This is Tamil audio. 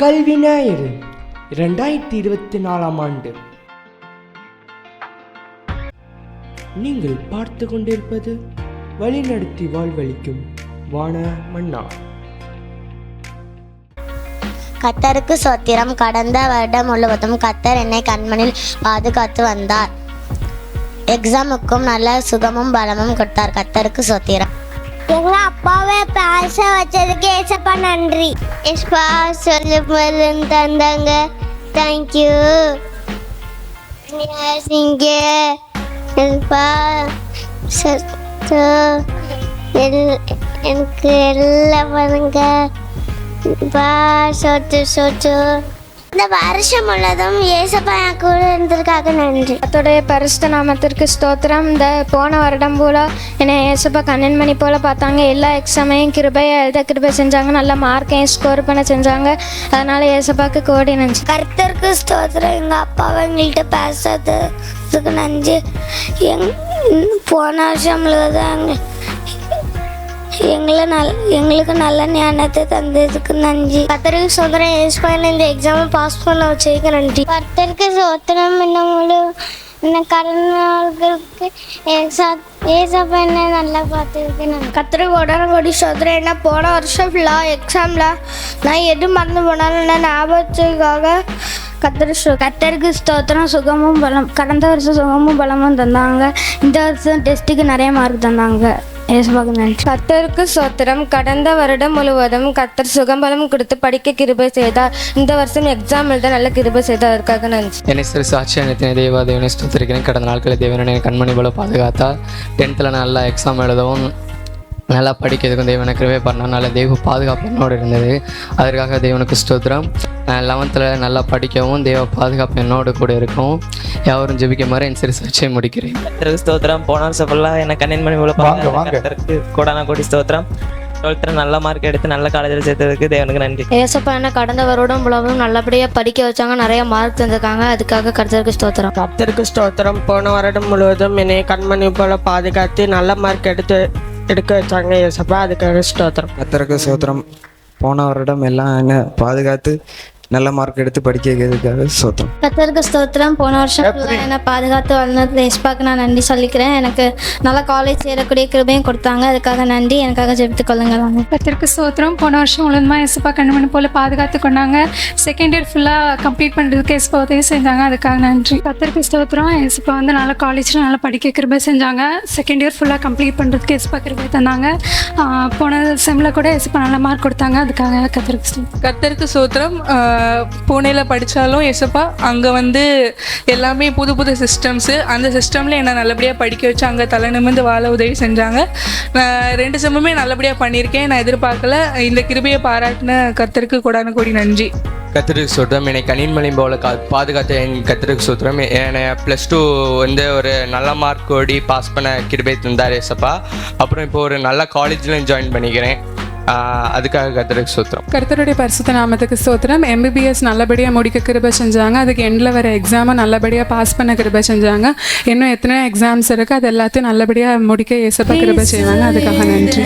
கல்வி ஞாயிறு 2024 ஆண்டு. நீங்கள் பார்த்து கொண்டிருப்பது வழிநடத்தி வாழ்வளிக்கும் வான மன்னா. கர்த்தருக்கு ஸ்தோத்திரம். கடந்த வருடம் முழுவதும் கர்த்தர் என்னை கண்மணில் பாதுகாத்து வந்தார். எக்ஸாமுக்கும் நல்ல சுகமும் பலமும் கொடுத்தார். கர்த்தருக்கு ஸ்தோத்திரம். எங்க அப்பாவை பேச வச்சதுக்கு ஏசப்பா நன்றி. ஏசப்பா சொல்லி தந்தாங்க. தேங்க்யூ. நீங்க ஏசப்பா எனக்கு எல்லாம் பண்ணுங்க. சொத்து இந்த வருஷம் முழுவதும் ஏசப்பா என் கூட இருந்திருக்காக நன்றி. கர்த்தருடைய பரிசுத்த நாமத்திற்கு ஸ்தோத்திரம். இந்த போன வருடம் போல என்னை ஏசப்பா கண்ணன்மணி போல பார்த்தாங்க. எல்லா எக்ஸாமையும் எழுத கிருபை செஞ்சாங்க. நல்ல மார்க்கையும் ஸ்கோர் பண்ண செஞ்சாங்க. அதனால ஏசப்பாக்கு கோடி நன்றி. கர்த்தருக்கு ஸ்தோத்திரம். எங்கள் அப்பாவை எங்கள்கிட்ட பேசுறதுக்கு நன்றி. போன வருஷம் முழுவதும் எங்களுக்கு நல்ல ஞானத்தை தந்ததுக்கு நன்றி. கர்த்தருக்கு சோதனை ஏசப்பா இந்த எக்ஸாமை பாஸ் பண்ண வச்சதுக்கு நன்றி. கர்த்தருக்கு சோதனம் என்ன கடனாளர்களுக்கு ஏசப்பா என்ன நல்லா பார்த்ததுக்கு நன்றி. கர்த்தருக்கு உடனே சோதனை என்ன போன வருஷம் ஃபுல்லாக எக்ஸாமில் நான் எது மறந்து போனாலும் நான் ஞாபகத்துக்காக கர்த்தருக்கு ஸ்தோத்திரம். சுகமும் பலம். கடந்த வருஷம் சுகமும் பலமும் தந்தாங்க. இந்த வருஷம் டெஸ்ட்டுக்கு நிறைய மார்க் தந்தாங்க. கர்த்தருக்கு ஸ்தோத்திரம். கடந்த வருடம் முழுவதும் கர்த்தர் சுகம்பலம் கொடுத்து படிக்க கிருபை செய்தார். இந்த வருஷம் எக்ஸாம் எழுத நல்ல கிருபை செய்தார். அதற்காக நன்றி. என்னை சாட்சி அனைத்தினை தேவனை ஸ்தோத்திரிக்கிறேன். கடந்த நாட்களில் தேவனை கண்மணி போல பாதுகாத்தார். 10th நல்லா எக்ஸாம் எழுதவும் நல்லா படிக்கிறதுக்கும் தேவனை கிருபை பண்ணனால தெய்வ பாதுகாப்பு என்னோடு இருந்தது. அதற்காக தேவனுக்கு ஸ்தோத்திரம். 11th நல்லா படிக்கவும் தெய்வ பாதுகாப்பு என்னோடு கூட இருக்கும். யாரும் ஜெபிக்க மாதிரி என் சாட்சியை முடிக்கிறேன். கர்த்தருக்கு ஸ்தோத்திரம். போன வருஷம் ஃபுல்லாக எனக்கு கண்ணின்மணி போல கர்த்தருக்கு கோடான கோடி ஸ்தோத்திரம். 12th நல்ல மார்க் எடுத்து நல்ல காலேஜில் சேர்த்ததுக்கு தேவனுக்கு நன்றி. ஏசப்பா என்ன கடந்த வருடம் முழுவதும் நல்லபடியாக படிக்க வச்சாங்க. நிறைய மார்க் தந்திருக்காங்க. அதுக்காக கர்த்தருக்கு ஸ்தோத்திரம். கர்த்தருக்கு ஸ்தோத்திரம். போன வருடம் முழுவதும் என்னை கண்மணி போல பாதுகாத்து நல்ல மார்க் எடுக்க வச்சாங்க ஏசப்பா. அதுக்காக ஸ்தோத்திரம். கர்த்தருக்கு ஸ்தோத்திரம். போன வருடம் எல்லாம் என்ன பாதுகாத்து நல்ல மார்க் எடுத்து படிக்க வைக்கிறதுக்காக ஸ்தோத்திரம். கர்த்தருக்கு ஸ்தோத்திரம். போன வருஷம் என்னை பாதுகாத்து வளர்ந்தது ஏசப்பாக்கு நான் நன்றி சொல்லிக்கிறேன். எனக்கு நல்ல காலேஜ் சேரக்கூடிய கிருபையும் கொடுத்தாங்க. அதுக்காக நன்றி. எனக்காக ஜெபித்துக் கொள்ளுங்க. கர்த்தருக்கு ஸ்தோத்திரம். போன வருஷம் முழுவதுமா ஏசப்பா கண்மணி போல பாதுகாத்து கொண்டாங்க. செகண்ட் இயர் ஃபுல்லாக கம்ப்ளீட் பண்ணுறதுக்கு ஏசப்பா உதவி செஞ்சாங்க. அதுக்காக நன்றி. கர்த்தருக்கு ஸ்தோத்திரம். ஏசப்பா நல்ல காலேஜில் நல்லா படிக்க கிருபை செஞ்சாங்க. செகண்ட் இயர் ஃபுல்லாக கம்ப்ளீட் பண்ணுறதுக்கு ஏசப்பா கிருபை தந்தாங்க. போன செம்மில் கூட ஏசப்பா நல்ல மார்க் கொடுத்தாங்க. அதுக்காக கர்த்தருக்கு ஸ்தோத்திரம். பூனேல படித்தாலும் ஏசப்பா அங்கே எல்லாமே புது புது சிஸ்டம்ஸு. அந்த சிஸ்டமில் என்னை நல்லபடியாக படிக்க வச்சு அங்கே தலை நிமிர்ந்து வாழ உதவி செஞ்சாங்க. நான் 2 செம்முமே நல்லபடியாக பண்ணியிருக்கேன். நான் எதிர்பார்க்கல. இந்த கிருபையை பாராட்டின கர்த்தருக்கு கோடான கோடி நன்றி. கர்த்தருக்கு ஸ்தோத்திரம். என்னை கண்ணின்மணி போல பாதுகாத்த என் கர்த்தருக்கு ஸ்தோத்திரம். என்னை +2 ஒரு நல்ல மார்க் ஓடி பாஸ் பண்ண கிருபை தந்தார் ஏசப்பா. அப்புறம் இப்போ ஒரு நல்ல காலேஜ்லையும் ஜாயின் பண்ணிக்கிறேன். அதுக்காக கர்த்தருக்கு ஸ்தோத்திரம். கர்த்தருடைய பரிசுத்த நாமத்துக்கு ஸ்தோத்திரம். MBBS நல்லபடியாக முடிக்க கிருபை செஞ்சாங்க. அதுக்கு எண்டில் வர எக்ஸாமை நல்லபடியாக பாஸ் பண்ண கிருபை செஞ்சாங்க. இன்னும் எத்தனை எக்ஸாம்ஸ் இருக்குது அது எல்லாத்தையும் நல்லபடியாக முடிக்க ஏசப்பா கிருபை செய்வாங்க. அதுக்காக நன்றி.